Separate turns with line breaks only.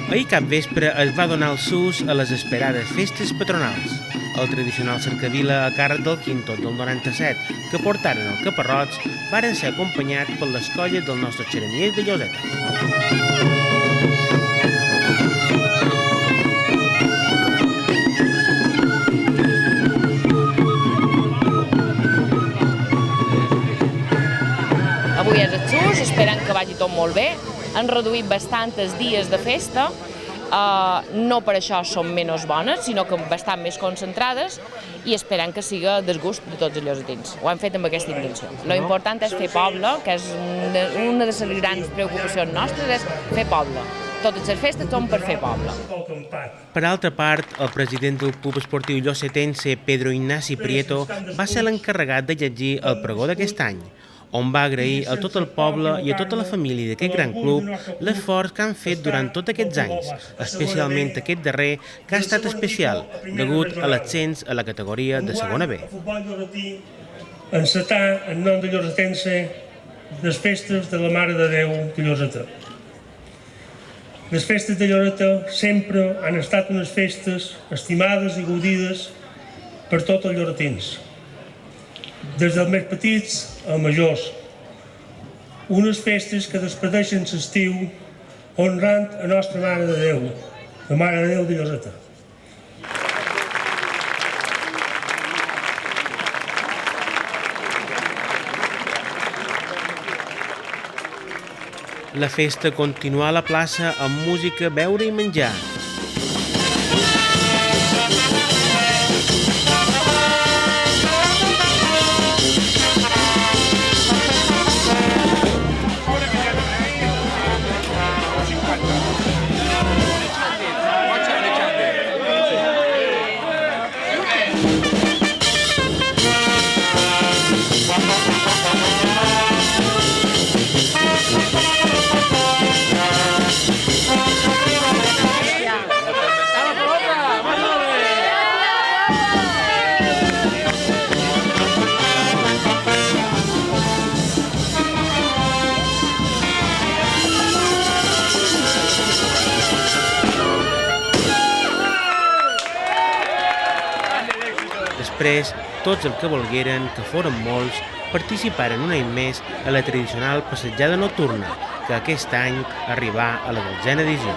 Ahir capvespre es va donar el sus a les esperades festes patronals. El tradicional cercavila a càrrec del Quintot del 97, que portaren el caparrots, varen ser acompanyats per les colles del nostre xeremier de Lloseta.
Avui és el sus, esperem que vagi tot molt bé. Han reduït bastant els dies de festa, no per això són menys bones, sinó que bastant més concentrades, i esperem que siga del gust de tots els llosetins. Ho hem fet amb aquesta intenció. Lo important és fer poble, que és una de les grans preocupacions nostres, és fer poble. Totes les festes són per fer poble.
Per altra part, el president del Club Esportiu Llosetense, Pedro Ignasi Prieto, va ser l'encarregat de llegir el pregó d'aquest any, on va agrair a tot el poble i a tota la família d'aquest gran club l'esforç que han fet durant tots aquests anys, especialment aquest darrer, que ha estat especial, degut a l'ascens a la categoria de segona B.
Encetar en nom de Llosetense les festes de la Mare de Déu de Lloseta. Les festes de Lloseta sempre han estat unes festes estimades i gaudides per tots els lloretins, des dels més petits als majors. Unes festes que despedeixen l'estiu honrant a nostra Mare de Déu, la Mare de Déu de Lloseta.
La festa continua a la plaça amb música, beure i menjar. Després, tots els que volgueren, que foren molts, participaren un any més a la tradicional passejada nocturna, que aquest any arribà a la 12a edició.